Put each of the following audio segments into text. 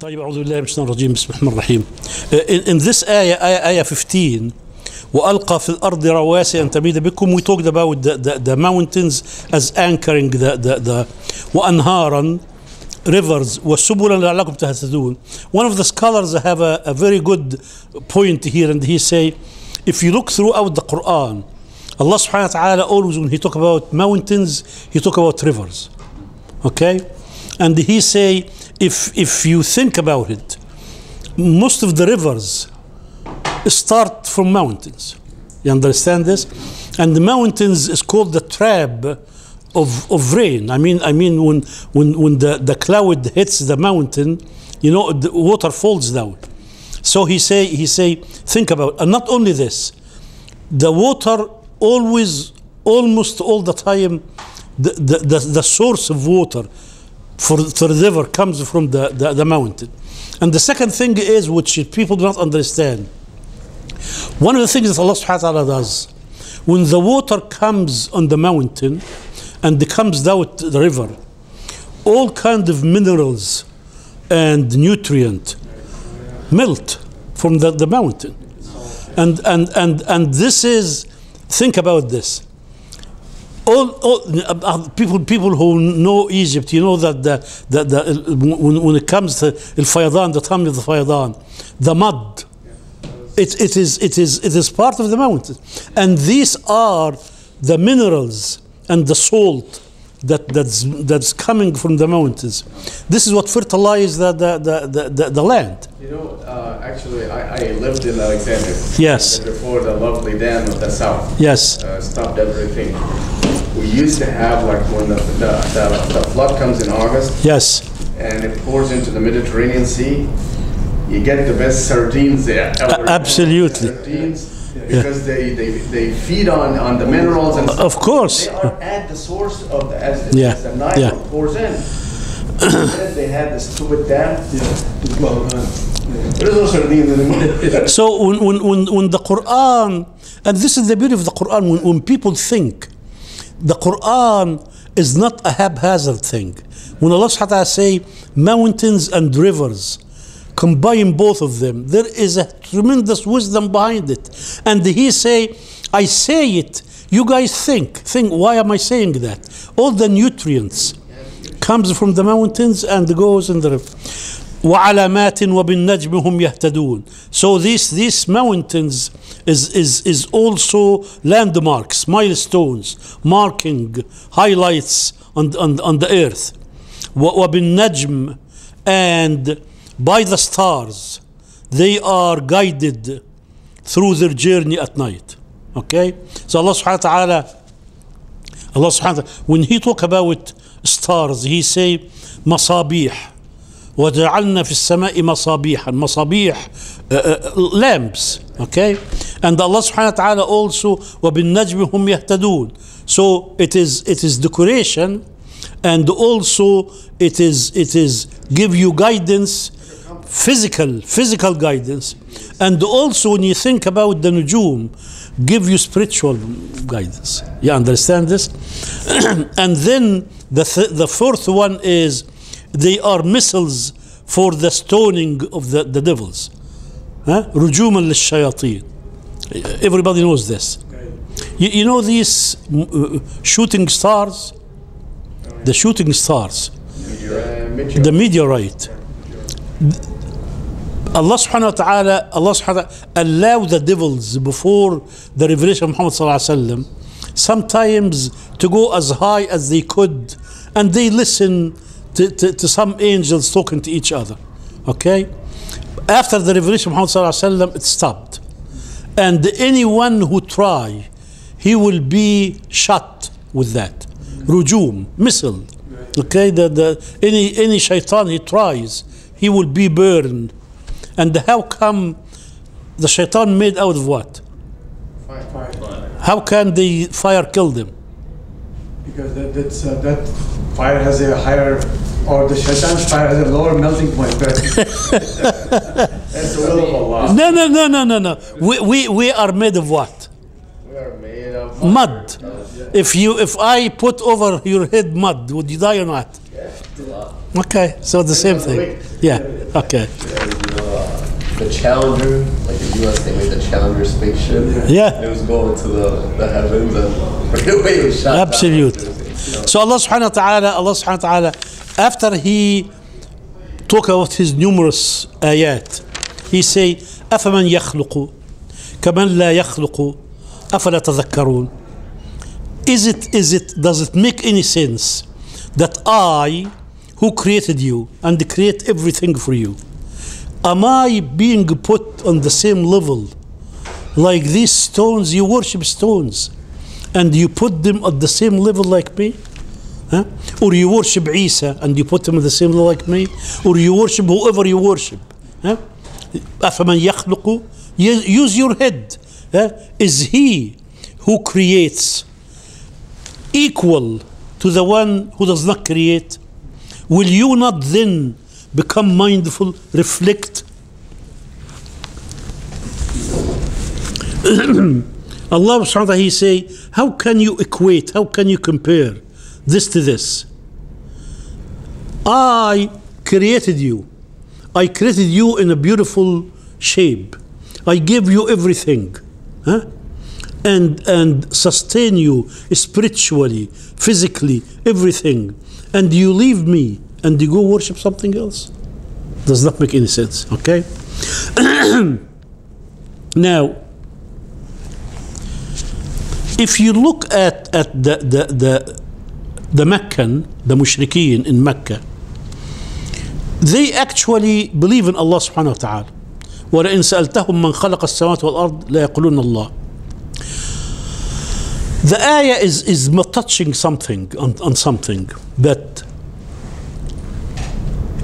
طيب أعوذ بالله من الشيطان الرجيم بسم الله الرحمن الرحيم. In this ayah 15 وألقى في الأرض رواسي أن تميد بكم, we talked about the mountains as anchoring the وأنهارا rivers وسبلا لعلكم تهتدون. One of the scholars have a very good point here, and he say if you look throughout the Quran, Allah subhanahu wa ta'ala always when he talk about mountains he talk about rivers, okay, and he say if you think about it, most of the rivers start from mountains. You understand this? And the mountains is called the trap of rain. I mean when the cloud hits the mountain, you know, the water falls down. So he say think about, and not only this, the water always, almost all the time, the source of water for the river comes from the mountain. And the second thing is, which people do not understand, one of the things that Allah subhanahu wa ta'ala does, when the water comes on the mountain and it comes down the river, all kind of minerals and nutrient melt from the mountain. And this is, think about this. All people who know Egypt, you know that when it comes to الفيضان, the time of the فيضان, the mud, it is part of the mountain, and these are the minerals and the salt that's coming from the mountains. This is what fertilizes the land. You know, actually, I lived in Alexandria. Yes. Before the lovely dam of the south. Yes. Stopped everything. We used to have, like, when the flood comes in August. Yes. And it pours into the Mediterranean Sea. You get the best sardines there. Absolutely. Sardines. Because they feed on the minerals and stuff. Of course. They are at the source of as the Nile pours in. Then they had this stupid dam. There's no sardines in the middle. So when the Quran, and this is the beauty of the Quran, when people think the Quran is not a haphazard thing. When Allah subhanahu wa ta'ala say mountains and rivers, combine both of them, there is a tremendous wisdom behind it. And he say, I say it, you guys think why am I saying that? All the nutrients comes from the mountains and goes in the river. وَعَلَامَاتٍ وَبِالنَّجْمِ هُمْ يَهْتَدُونَ. So these mountains is also landmarks, milestones, marking, highlights on the earth. وَبِالنَّجْمِ, and by the stars, they are guided through their journey at night. Okay? So Allah subhanahu wa ta'ala, when he talk about stars, he say مصابيح وجعلنا في السماء مصابيحا. مصابيح, lamps. Okay? And Allah subhanahu wa ta'ala also وبالنجم هم يهتدون. So it is decoration, and also it is give you guidance, physical guidance, and also when you think about the nujum, give you spiritual guidance. You understand this? And then the fourth one is they are missiles for the stoning of the devils. رجوما للشياطين. Everybody knows this. You know these shooting stars? The shooting stars, the meteorite. Allah subhanahu wa ta'ala allow the devils before the revelation of Muhammad sallallahu alaihi wasallam sometimes to go as high as they could, and they listen to some angels talking to each other. Okay? After the revelation of Muhammad sallallahu alaihi wasallam, it stopped, and anyone who try, he will be shot with that rujum, missile. Okay? Any shaitan he tries, he will be burned. And how come the shaitan made out of what? Fire. How can the fire kill them? Because that fire has a higher, or the shaitan's fire has a lower melting point. That's the will of Allah. No. We are made of what? We are made of Mud. If I put over your head mud, would you die or not? Yeah. Okay, so the same thing. Yeah, okay. The Challenger, like the US, they made the Challenger spaceship. Yeah. It was going to the heavens and right away it was shot down. Absolutely. So Allah subhanahu wa ta'ala, after He talk about His numerous ayat, He say, أَفَمَنْ يَخْلُقُ كَمَنْ لَا يَخْلُقُ أَفَلَا تَذَكَّرُونَ. Does it make any sense that I, who created you and create everything for you, am I being put on the same level like these stones? You worship stones and you put them at the same level like me? Huh? Or you worship Isa and you put him at the same level like me? Or you worship whoever you worship? Huh? أَفَمَنْ يَخْلُقُ. Use your head. Huh? Is he who creates equal to the one who does not create? Will you not then become mindful, reflect? Allah subhanahu wa ta'ala, He say, how can you equate, how can you compare this to this? I created you. I created you in a beautiful shape. I gave you everything. Huh? And sustain you spiritually, physically, everything. And you leave me and you go worship something else? Does not make any sense, okay? Now, if you look at the Meccan, the mushrikeen in Mecca, they actually believe in Allah subhanahu wa ta'ala. وَلَئِنْ سَأَلْتَهُمْ مَنْ خَلَقَ السَّمَاوَاتِ وَالْأَرْضِ لَيَقُولُونَ اللَّهُ. The ayah is touching something on something, that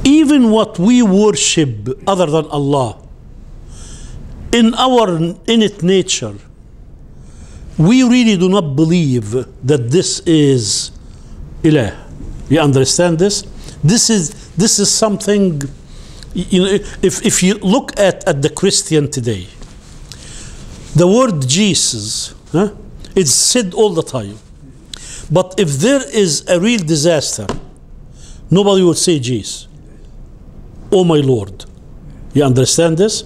even what we worship other than Allah, in our innate nature, we really do not believe that this is ilah. You understand this? This is something, you know, if you look at the Christian today, the word Jesus, huh, it's said all the time. But if there is a real disaster, nobody would say Jesus. Oh my Lord. You understand this?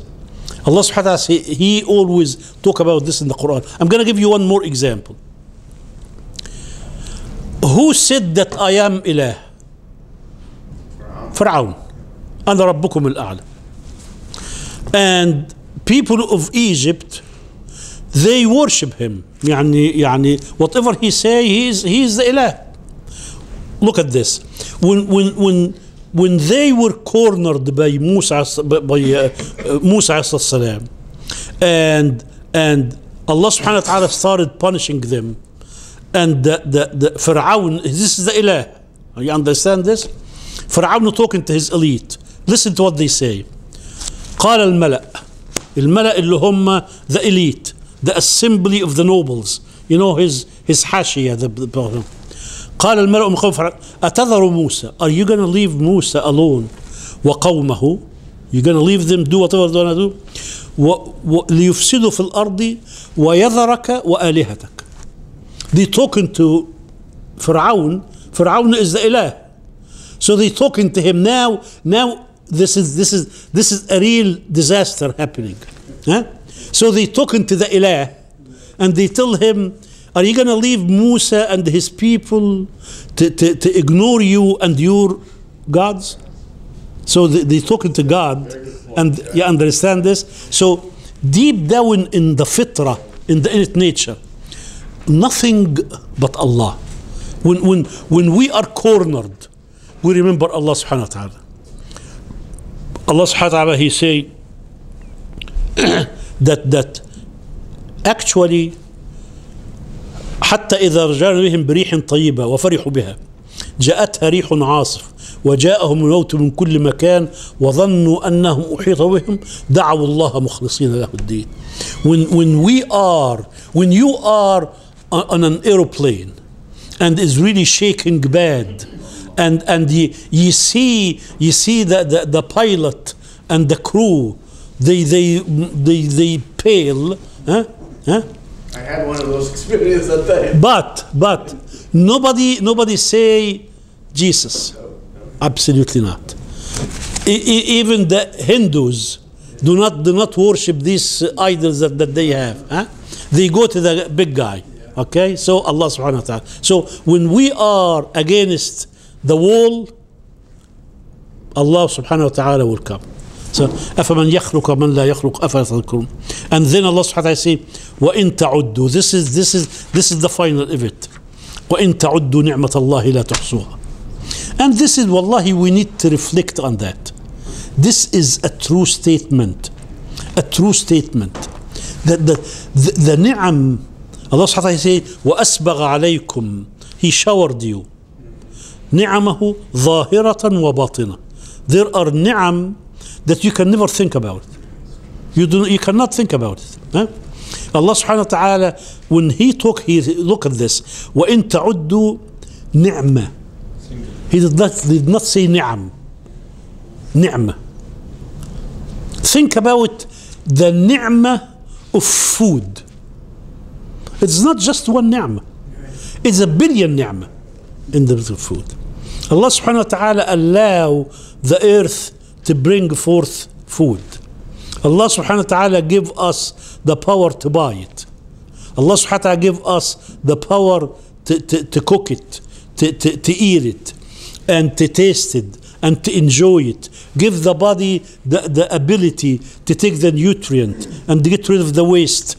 Allah subhanahu wa ta'ala, He always talk about this in the Quran. I'm going to give you one more example. Who said that I am ilah? Fir'aun. أنا ربكم الأعلى. And people of Egypt, they worship him. يعني whatever he say, he is the ilah. Look at this. When they were cornered by Musa salam, and Allah subhanahu wa ta'ala started punishing them, and the Fir'aun, this is the ilah. You understand this? Fir'aun talking to his elite. Listen to what they say. قال الملأ اللي هم the elite, the assembly of the nobles, you know, his حاشية, قال الملأ من قوم فرعون أتذر موسى, are you going to leave Musa alone, وقومه, you're going to leave them do whatever they're going to do, ليفسدوا في الأرض ويذرك وآلهتك. They talking to Fir'aun is the ilah, so they talking to him now this is a real disaster happening, huh? So they talking to the ilah and they tell him, are you going to leave Musa and his people to ignore you and your gods? So they talking to God, and you understand this? So deep down in the fitrah, in the innate nature, nothing but Allah. When we are cornered, we remember Allah subhanahu wa ta'ala. Allah subhanahu wa ta'ala, He say that actually حتى إذا رجعنا بهم بريح طيبة وفرحوا بها جاءتها ريح عاصف وجاءهم الموت من كل مكان وظنوا أنهم أحيط بهم دعوا الله مخلصين له الدين. When you are on an aeroplane and is really shaking bad, and you see the pilot and the crew, they pale, huh? I had one of those experiences that day. But nobody say Jesus. Absolutely not. Even the Hindus do not worship these idols that they have. Huh? They go to the big guy. Okay, so Allah subhanahu wa ta'ala. So when we are against the wall, Allah subhanahu wa ta'ala will come. So أَفَمَنْ يَخْلُقَ مَنْ لَا يَخْلُقَ أَفَلَا تَذْكُرُونَ. And then Allah subhanahu wa ta'ala say, وَإِن تَعُدُّوا. This is the final event. وَإِن تَعُدُّوا نِعْمَةَ اللَّهِ لَا تُحْصُوهَا. And this is, wallahi, we need to reflect on that. This is a true statement. A true statement. That the ni'am, Allah subhanahu wa ta'ala say, وَأَسْبَغَ عَلَيْكُمْ. He showered you. نِعَمَهُ ظَاهِرَةً وَبَاطِنَةً. There are ni'am that you can never think about. You cannot think about it. Huh? Allah subhanahu wa ta'ala, when He talk here, look at this. وَإِن تَعُدُّوا نِعْمَةً. He did not say ni'am. Ni'mah. Think about the ni'mah of food. It's not just one ni'mah. It's a billion ni'mah in the food. Allah subhanahu wa ta'ala allow the earth to bring forth food. Allah subhanahu wa ta'ala give us the power to buy it. Allah subhanahu wa ta'ala give us the power to cook it, to eat it, and to taste it, and to enjoy it. Give the body the ability to take the nutrient and to get rid of the waste.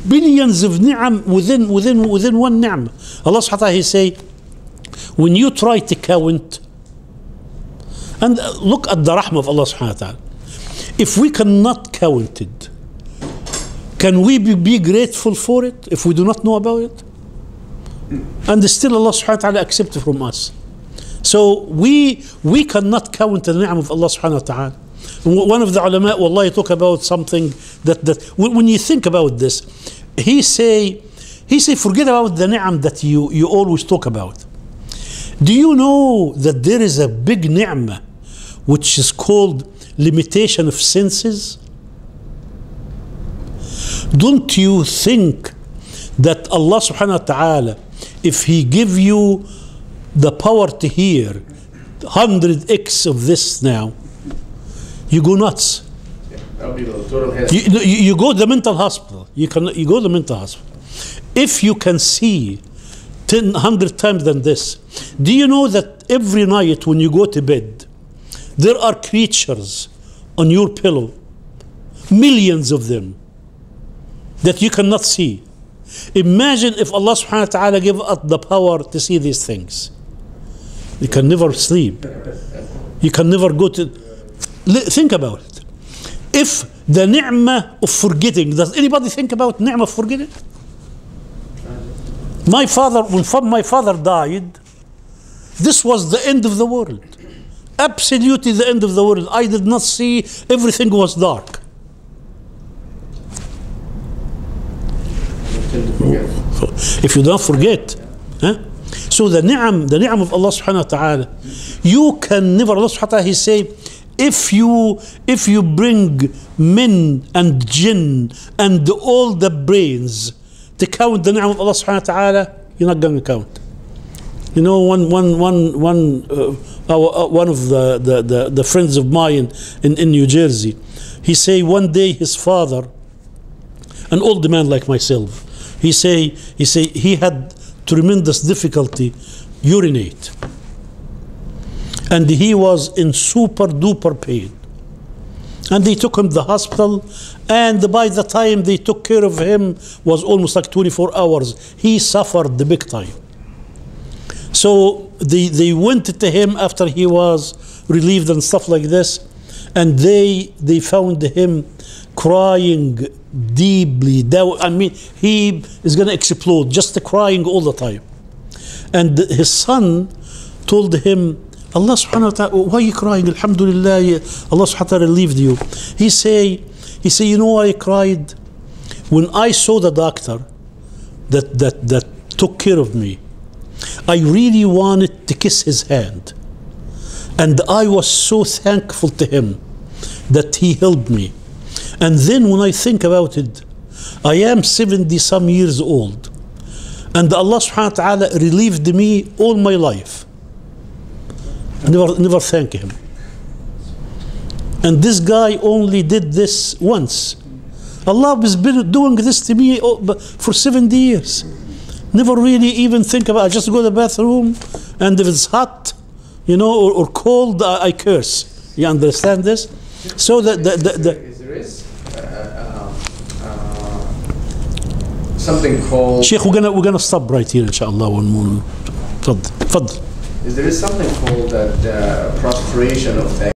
Billions of ni'am within one ni'am. Allah subhanahu wa ta'ala, He say, when you try to count, and look at the rahmah of Allah subhanahu wa ta'ala. If we cannot count it, can we be grateful for it if we do not know about it? And still Allah subhanahu wa ta'ala accept it from us. So we cannot count the ni'am of Allah subhanahu wa ta'ala. One of the ulama, wallahi, talk about something that when you think about this, he say forget about the ni'am that you always talk about. Do you know that there is a big ni'mah which is called limitation of senses? Don't you think that Allah subhanahu wa ta'ala, if He give you the power to hear 100x of this now, you go nuts. That'll be the total head. You go to the mental hospital. You go to the mental hospital. If you can see 100 times than this, do you know that every night when you go to bed, there are creatures on your pillow, millions of them, that you cannot see? Imagine if Allah subhanahu wa ta'ala gave us the power to see these things. You can never sleep. You can never go to... Think about it. If the ni'mah of forgetting, does anybody think about ni'mah of forgetting? My father, when my father died, this was the end of the world. Absolutely the end of the world. I did not see, everything was dark. If you don't forget, huh? So the ni'am of Allah subhanahu wa ta'ala, you can never, Allah subhanahu wa ta'ala, He say, if you bring men and jinn and all the brains to count the ni'am of Allah subhanahu wa ta'ala, you're not going to count. You know, one of the friends of mine in New Jersey, he say one day his father, an old man like myself, he say he had tremendous difficulty urinate, and he was in super duper pain, and they took him to the hospital, and by the time they took care of him was almost like 24 hours. He suffered the big time. So they went to him after he was relieved and stuff like this, and they found him crying deeply. I mean, he is going to explode, just crying all the time. And his son told him, Allah subhanahu wa ta'ala, why are you crying? Alhamdulillah, Allah subhanahu wa ta'ala relieved you. He say, you know why I cried? When I saw the doctor that took care of me, I really wanted to kiss his hand. And I was so thankful to him that he helped me. And then when I think about it, I am 70 some years old, and Allah subhanahu wa ta'ala relieved me all my life. never thank him. And this guy only did this once. Allah has been doing this to me for 70 years. Never really even think about it. I just go to the bathroom, and if it's hot, you know, or cold, I curse. You understand this? So that there is something called. Sheikh, we're gonna stop right here, inshallah. Fadl. There is something called that prostration of